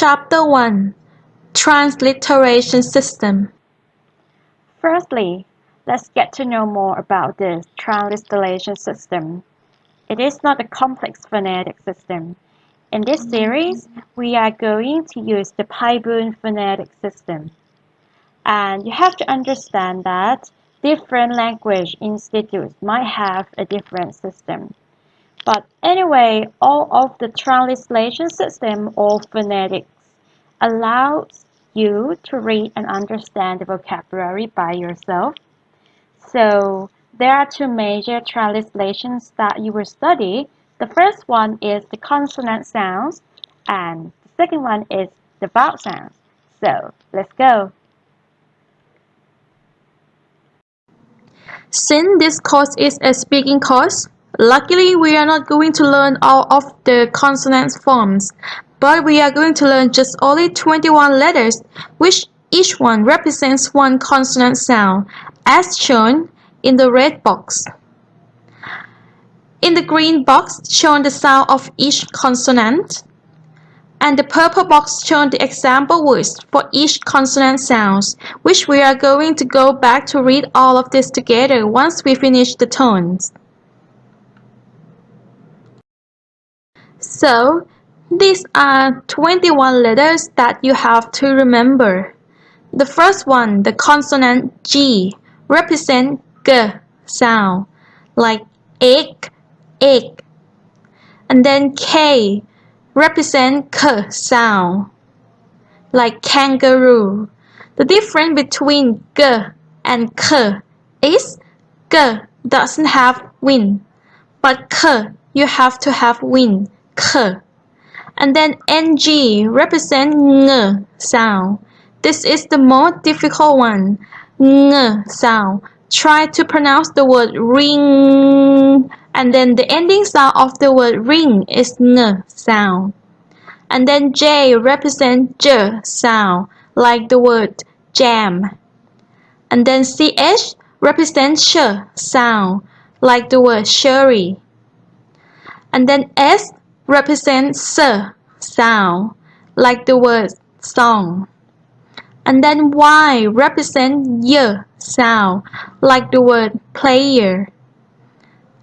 Chapter 1 Transliteration System. Firstly, let's get to know more about the transliteration system. It is not a complex phonetic system. In this series, we are going to use the Pi-Bund phonetic system. And you have to understand that different language institutes might have a different system. But anyway, all of the translation system or phonetics allows you to read and understand the vocabulary by yourself. So there are two major translations that you will study. The first one is the consonant sounds and the second one is the vowel sounds. So let's go. Since this course is a speaking course, luckily we are not going to learn all of the consonant forms, but we are going to learn just only 21 letters, which each one represents one consonant sound, as shown in the red box. In the green box shown the sound of each consonant, and the purple box shown the example words for each consonant sounds, which we are going to go back to read all of this together once we finish the tones. So, these are 21 letters that you have to remember. The first one, the consonant G, represents G sound, like egg, egg. And then K represent K sound, like kangaroo. The difference between G and K is G doesn't have wind, but K you have to have wind, K. And then NG represent Ng sound. This is the most difficult one, Ng sound. Try to pronounce the word ring, and then the ending sound of the word ring is Ng sound. And then J represents J sound, like the word jam. And then CH represents Sh sound, like the word sherry. And then S represents S sound, like the word song. And then Y represents Y sound, like the word player.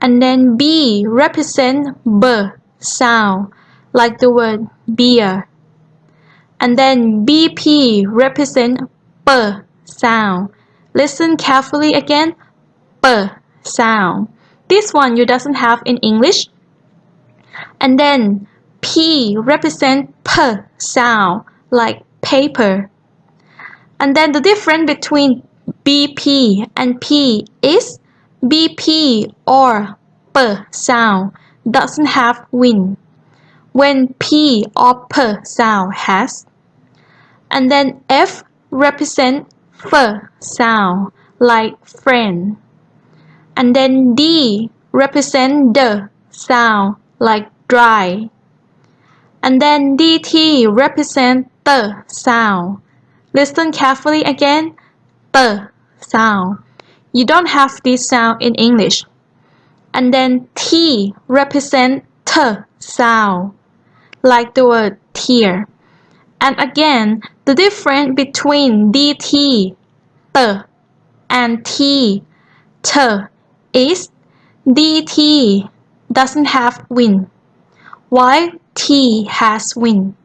And then B represents B sound, like the word beer. And then BP represents B sound. Listen carefully again, B sound. This one you doesn't have in English. And then P represents P sound, like paper. And then the difference between BP and P is BP or P sound doesn't have wind, when P or P sound has. And then F represents F sound, like friend. And then D represents D sound, like dry. And then DT represents T sound. Listen carefully again, T sound. You don't have this sound in English. And then T represents T sound, like the word tear. And again, the difference between DT, T, and T, T is DT doesn't have wind, while T has wind.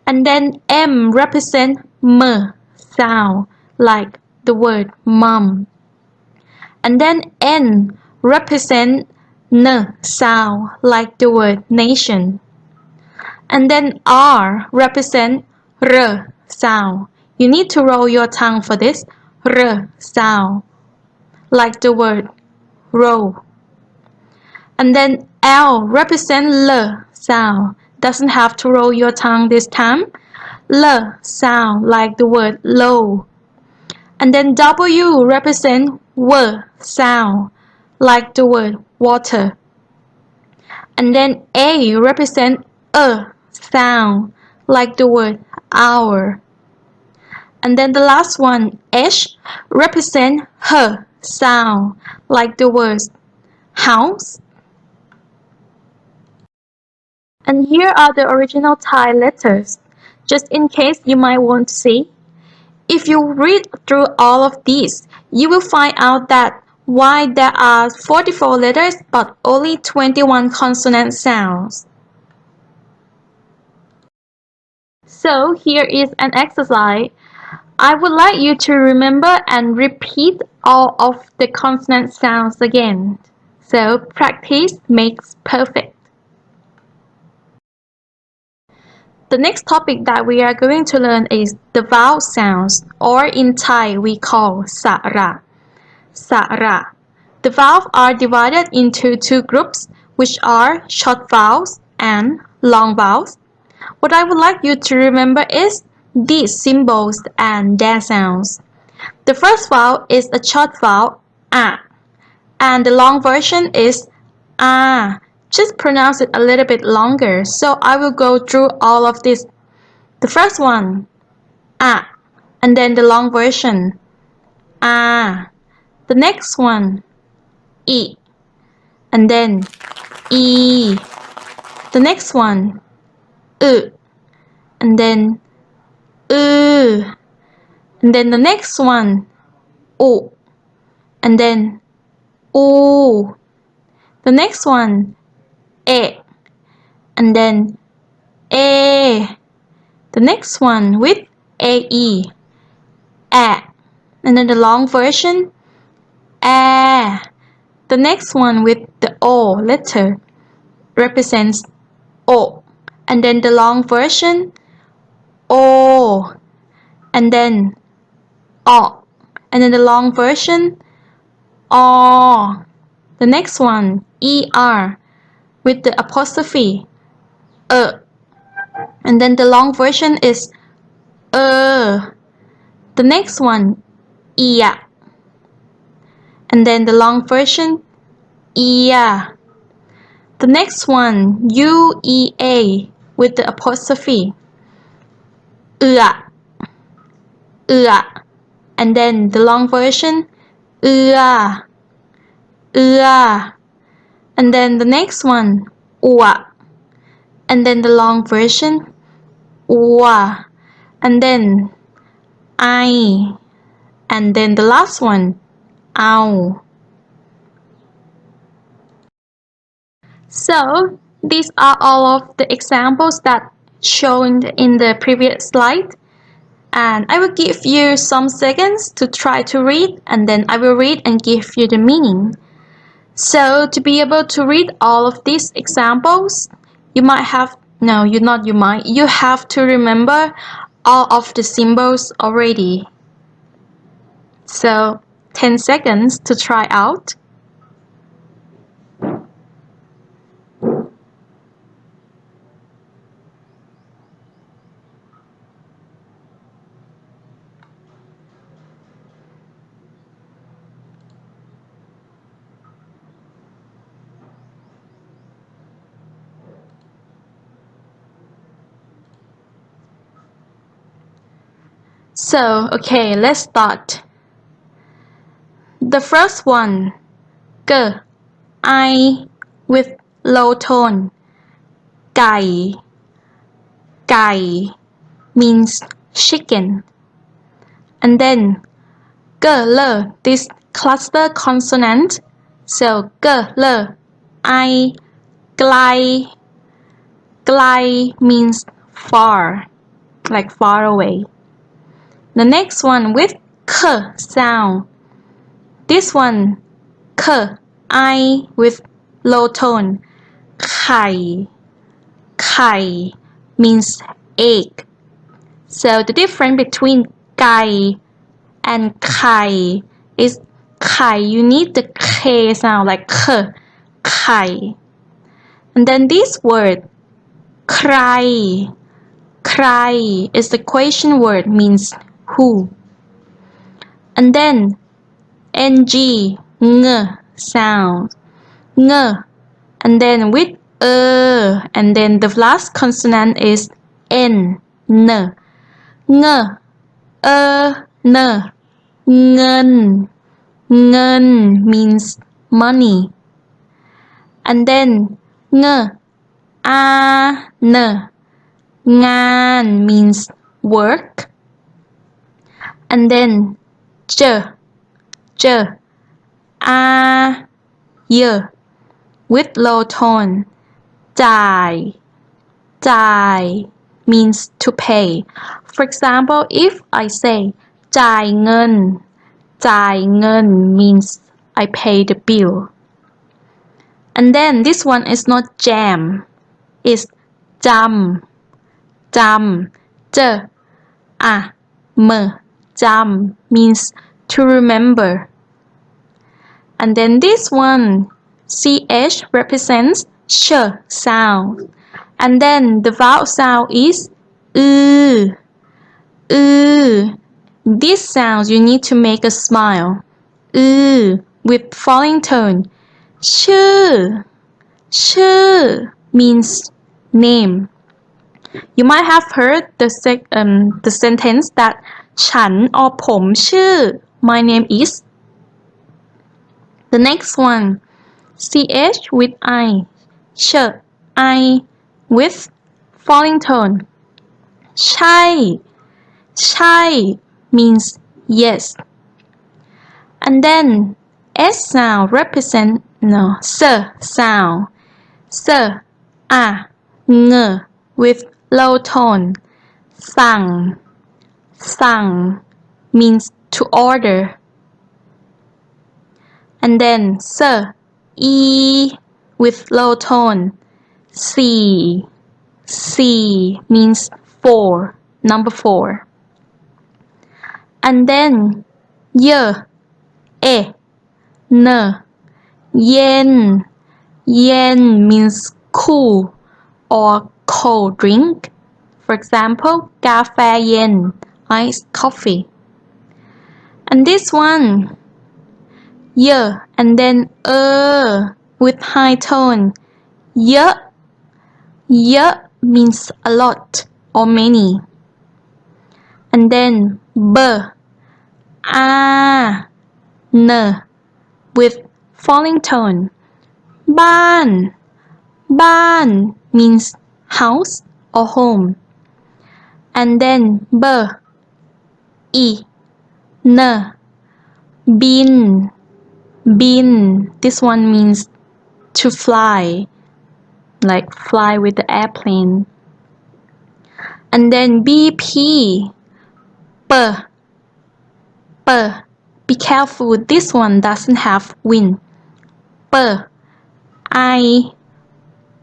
And then M represents M sound, like the word mom. And then N represents N sound, like the word nation. And then R represents R sound. You need to roll your tongue for this, R sound, like the word roll. And then L represents L sound. Doesn't have to roll your tongue this time. L sound, like the word low. And then W represents W sound, like the word water. And then A represents sound, like the word hour. And then the last one, H, represents H sound, like the word house. And here are the original Thai letters. just in case you might want to see. If you read through all of these, you will find out that why there are 44 letters but only 21 consonant sounds. So here is an exercise. I would like you to remember and repeat all of the consonant sounds again. So practice makes perfect. The next topic that we are going to learn is the vowel sounds, or in Thai we call sara. Sara. The vowels are divided into two groups, which are short vowels and long vowels. What I would like you to remember is these symbols and their sounds. The first vowel is a short vowel, a, and the long version is ah. Just pronounce it a little bit longer, so I will go through all of this. The first one, a, and then the long version, ah. The next one, e, and then e. The next one, and then and then the next one, o, and then o. The next one, e, and then a. The next one with ae, a, and then the long version, a. The next one with the o letter represents o, and then the long version, o, and then o, and then the long version, o. The next one, er, with the apostrophe, and then the long version is The next one, iya, and then the long version, iya. The next one, uea, with the apostrophe, ua, and then the long version, ua, and then the next one, ua, and then the long version, ua, and then I, and then the last one, ow. So these are all of the examples that shown in the previous slide, and I will give you some seconds to try to read, and then I will read and give you the meaning. So to be able to read all of these examples, you have to remember all of the symbols already. So 10 seconds to try out. So, okay, let's start. The first one, g, I with low tone. Gai, gai means chicken. And then g, l, this cluster consonant. So g, l, I, glai, glai means far, like far away. The next one with k sound. This one, k, I with low tone. Kai, kai means egg. So the difference between kai and kai is kai, you need the k sound like k, kai. And then this word, cry, cry is the question word, means who. And then ng, ng sound, ng, and then with and then the last consonant is n, n, ng, n, ngan, ngan means money. And then ng, n, Ngan means work. And then j, a, y with low tone.จ่าย means to pay. For example, if I say จ่ายเงิน means I pay the bill. And then this one is not jam, it's จำ จำ means to remember. And then this one, ch represents sh sound. And then the vowel sound is This sound you need to make a smile. With falling tone. ชื่อ means name. You might have heard the sentence that ฉัน or ผมชื่อ my name is. The next one, ch with I, I with falling tone. ใช่ means yes. And then s sound represent s sound. ng with low tone. สั่ง means to order. And then e with low tone. สี่ means 4, number 4. And then n, yen means cool or cold drink. For example, กาแฟเย็น iced coffee. And this one, and then with high tone. เยอะ means a lot or many. And then n with falling tone. บ้าน means house or home. And thenบิน this one means to fly, like fly with the airplane. And then BP, be careful, this one doesn't have wind.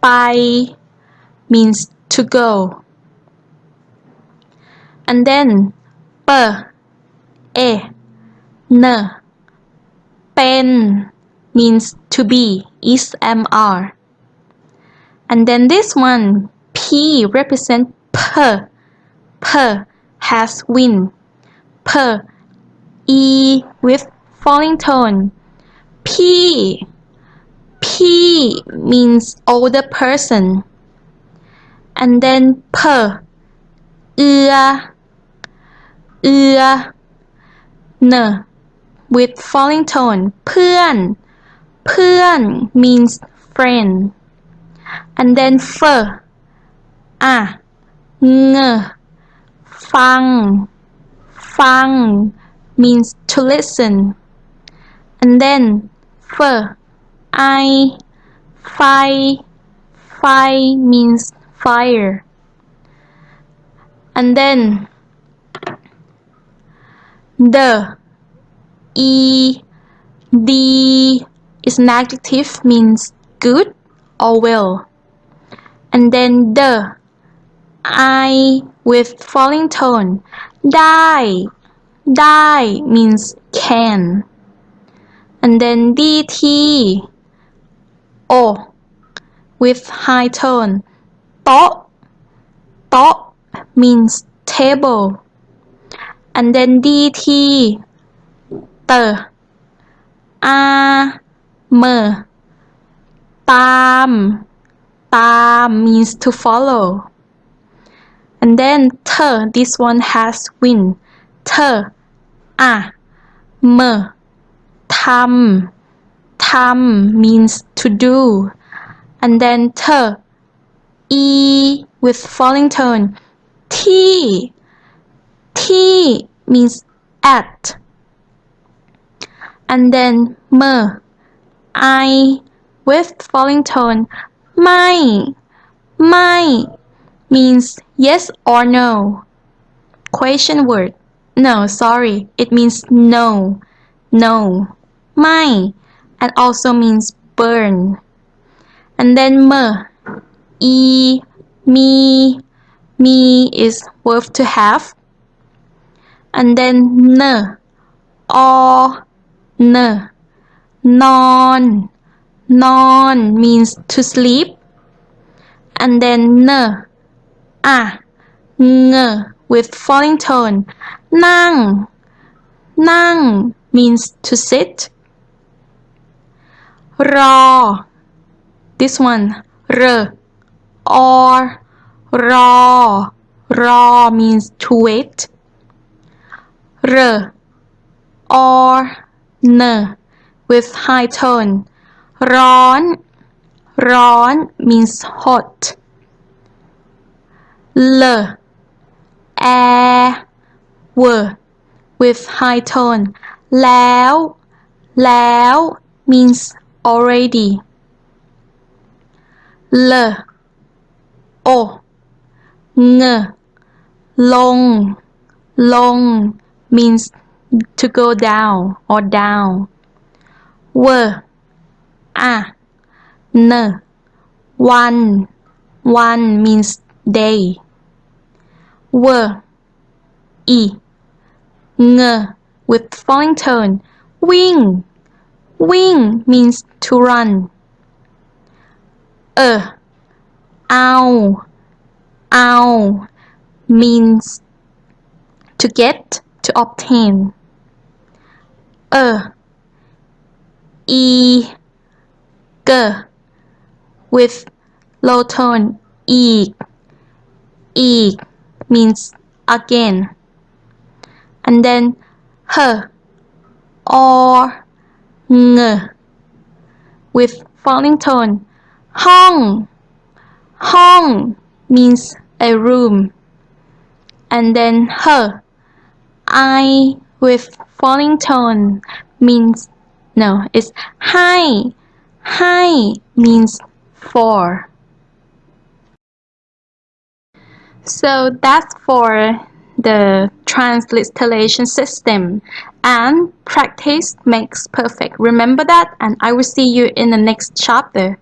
ไป means to go. And thenเป็น means to be, is MR. And then this one, P represent per has wind. E with falling tone. P means older person. And then n with falling tone. เพื่อน means friend. And then ngฟัง means to listen. And thenไฟ means fire. And then the is an adjective, means good or well. And then the I with falling tone. ได้ means can. And then DT with high tone. โต๊ะ means table. And then DTตาม means to follow. And then this one has wind.ทำ means to do. And then with falling tone. T. T means at. And then M. I with falling tone. My. My means yes or no. Question word. No, sorry. It means no. No. My. And also means burn. And then M. E. Me. Me is verb to have. And then N. Or. N. Non. Non means to sleep. And then N. A. Ng with falling tone. Nang. Nang means to sit. Rọ. This one. R. Or. Rọ. Rọ means to wait. R. Or. N with high tone. Rón. Rón means hot. L. Air. W with high tone. แล้ว แล้ว means already. L. O. ng. ลง ลง means to go down or down. W. A. N. One. One means day. W. E. Ng with falling tone. วิ่ง วิ่ง means to run. เอา เอา means to get, to obtain. อี g with low tone. อีก อีก means again. And then h. Or. ng with falling tone. ห้อง ห้อง means a room. And then h. I with falling tone means no, it's ให้ ให้ means for. So that's for the transliteration system. And practice makes perfect. Remember that, and I will see you in the next chapter.